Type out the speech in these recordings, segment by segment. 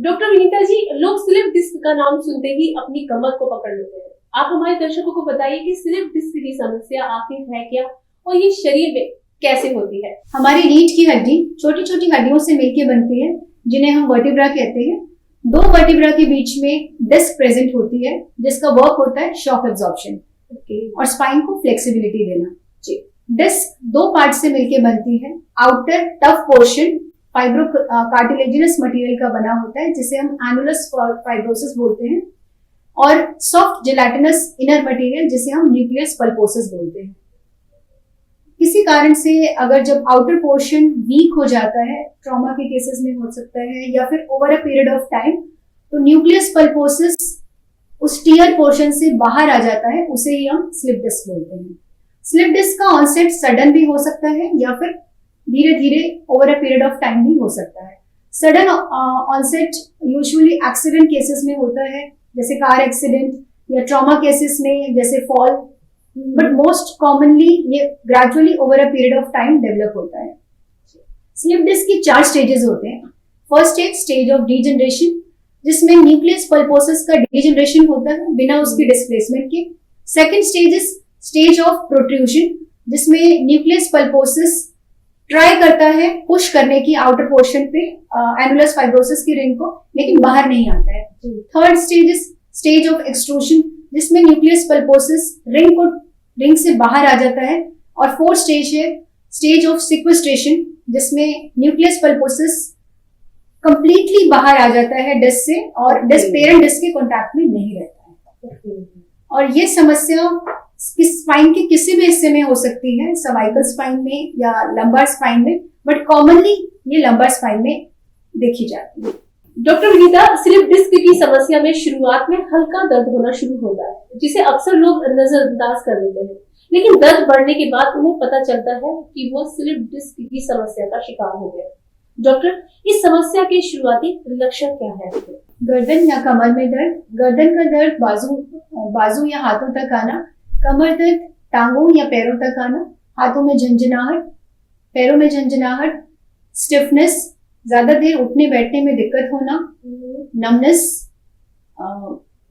Doctor Vinita ji, लोग slip disc का नाम सुनते ही अपनी कमर को पकड़ लेते हैं। आप हमारे दर्शकों को बताइए कि स्लिप डिस्क की समस्या आखिर है क्या और ये शरीर में कैसे होती है। हमारी रीढ़ की हड्डी छोटी छोटी हड्डियों से मिलकर बनती है, जिन्हें हम वर्टिब्रा कहते हैं। दो वर्टिब्रा के बीच में डिस्क प्रेजेंट होती है, जिसका वर्क होता है शॉक एब्जॉर्प्शन और स्पाइन को फ्लेक्सिबिलिटी देना। डिस्क दो पार्ट से मिलकर बनती है। Outer tough portion fibro cartilaginous material का बना होता है, जिसे हम एनुलस फाइब्रोसिस बोलते हैं, और सॉफ्ट जेलाटिनस इनर मटेरियल, जिसे हम न्यूक्लियस पल्पोसिस बोलते हैं। किसी कारण से अगर जब आउटर पोर्शन वीक हो जाता है, ट्रॉमा के केसेस में हो सकता है, या फिर over a period of time, तो न्यूक्लियस पल्पोसिस उस टीयर पोर्शन से बाहर आ जाता है, उसे ही हम स्लिप डिस्क बोलते हैं। स्लिप डिस्क का ऑनसेट सडन भी हो सकता है या फिर धीरे धीरे over a period of time भी हो सकता है। Sudden onset usually accident cases में होता है, जैसे कार एक्सीडेंट, या ट्रॉमा केसेस में जैसे फॉल, बट मोस्ट कॉमनली ये gradually over a period of time develop होता है। स्लिप डिस्क के 4 स्टेजेस होते हैं। फर्स्ट स्टेज ऑफ डीजनरेशन, जिसमें न्यूक्लियस पल्पोसिस का डीजनरेशन होता है बिना उसके डिस्प्लेसमेंट के। सेकेंड स्टेज ऑफ प्रोट्रूजन, जिसमें न्यूक्लियस पल्पोसिस ट्राई करता है पुश करने की आउटर पोर्शन पे एनुलस फाइब्रोसिस की रिंग को, लेकिन बाहर नहीं आता है। थर्ड स्टेज ऑफ एक्सट्रूशन, जिसमें न्यूक्लियस पल्पोसिस रिंग से बाहर आ जाता है। और फोर्थ स्टेज ऑफ सिक्वेस्ट्रेशन, जिसमें न्यूक्लियस पल्पोसिस कंप्लीटली बाहर आ जाता है डिस्क से, और डिस्क पेरेंट डिस्क के कॉन्टैक्ट में नहीं रहता है। और ये समस्या स्पाइन के किसी भी हिस्से में हो सकती है, सर्वाइकल स्पाइन में या लंबार स्पाइन में, बट कॉमनली ये लंबार स्पाइन में देखी जाती है। डॉक्टर विनीता, स्लिप डिस्क की समस्या में शुरुआत में हल्का दर्द होना शुरू होता है, जिसे अक्सर लोग नजरअंदाज कर देते हैं, लेकिन दर्द बढ़ने के बाद उन्हें पता चलता है कि वो स्लिप डिस्क की समस्या का शिकार हो गया। डॉक्टर, इस समस्या के शुरुआती लक्षण क्या है? गर्दन या कमर में दर्द, गर्दन का दर्द बाजू या हाथों तक आना, कमर दर्द टांगों या पैरों तक आना, हाथों में झंझनाहट, पैरों में झंझनाहट, स्टिफनेस, ज्यादा देर उठने बैठने में दिक्कत होना, नमनेस,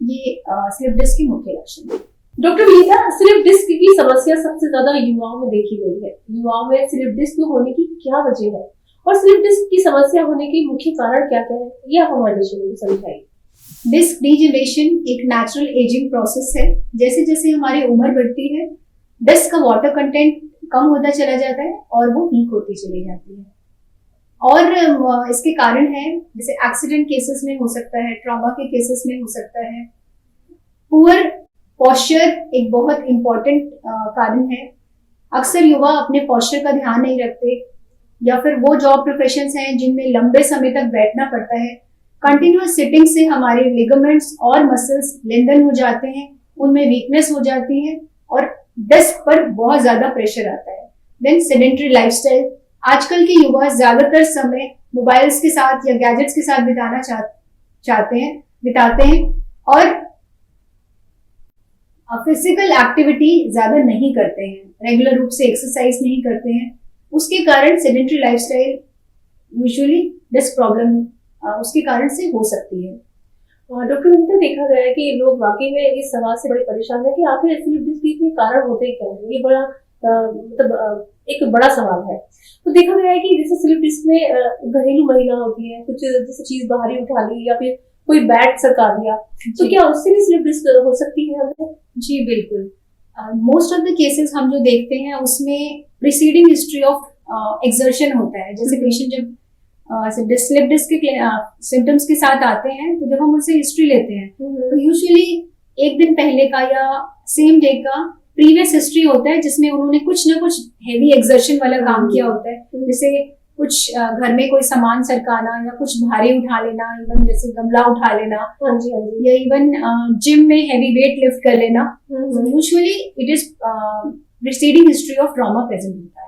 ये स्लिप डिस्क के मुख्य लक्षण हैं। डॉक्टर विनीता, स्लिप डिस्क की समस्या सबसे ज्यादा युवाओं में देखी गई है। युवाओं में स्लिप डिस्क होने की क्या वजह है और स्लिप डिस्क की समस्या होने के मुख्य कारण क्या क्या है, यह हमारे दर्शकों को समझाइए। डिस्क डीजनरेशन एक नेचुरल एजिंग प्रोसेस है। जैसे जैसे हमारी उम्र बढ़ती है, डिस्क का वाटर कंटेंट कम होता चला जाता है और वो वीक होती चली जाती है। और इसके कारण है, जैसे एक्सीडेंट केसेस में हो सकता है, ट्रॉमा के केसेस में हो सकता है। पुअर पोस्चर एक बहुत इंपॉर्टेंट कारण है। अक्सर युवा अपने पोस्चर का ध्यान नहीं रखते, या फिर वो जॉब प्रोफेशंस हैं जिनमें लंबे समय तक बैठना पड़ता है। कंटिन्यूअस सिटिंग से हमारे लिगामेंट्स और मसल्स लेंदन हो जाते हैं, उनमें वीकनेस हो जाती है और डिस्क पर बहुत ज्यादा प्रेशर आता है। देन सेडेंटरी लाइफस्टाइल, आजकल के युवा ज्यादातर समय मोबाइल्स के साथ या गैजेट्स के साथ बिताते हैं और फिजिकल एक्टिविटी ज्यादा नहीं करते हैं, रेगुलर रूप से एक्सरसाइज नहीं करते हैं। उसके कारण sedentary lifestyle usually disc problem उसके कारण से हो सकती है। डॉक्टर विनीता, देखा गया है कि लोग वाकई में इस सवाल से बड़े परेशान है कि आखिर स्लिप डिस्क के कारण होते क्या है। ये बड़ा मतलब एक बड़ा सवाल है। तो देखा गया है कि जैसे स्लिप डिस्क में घरेलू महिला होती है, कुछ जैसे चीज बाहरी उठा ली या फिर कोई बैट सरका दिया, तो क्या उससे भी स्लिप डिस्क हो सकती है? जी बिल्कुल। मोस्ट ऑफ द केसेस हम जो देखते हैं उसमें प्रीसीडिंग हिस्ट्री ऑफ एक्सर्शन होता है। जैसे पेशेंट जब स्लिप डिस्क के सिम्टम्स के साथ आते हैं, तो जब हम उनसे हिस्ट्री लेते हैं तो यूजुअली एक दिन पहले का या सेम डे का प्रीवियस हिस्ट्री होता है, जिसमें उन्होंने कुछ ना कुछ हेवी एक्सर्शन वाला काम किया होता है। जैसे कुछ घर में कोई सामान सरकाना या कुछ भारी उठा लेना, इवन जैसे गमला उठा लेना, या इवन जिम में हेवी वेट लिफ्ट कर लेना। Usually it is preceding history of trauma present होता है।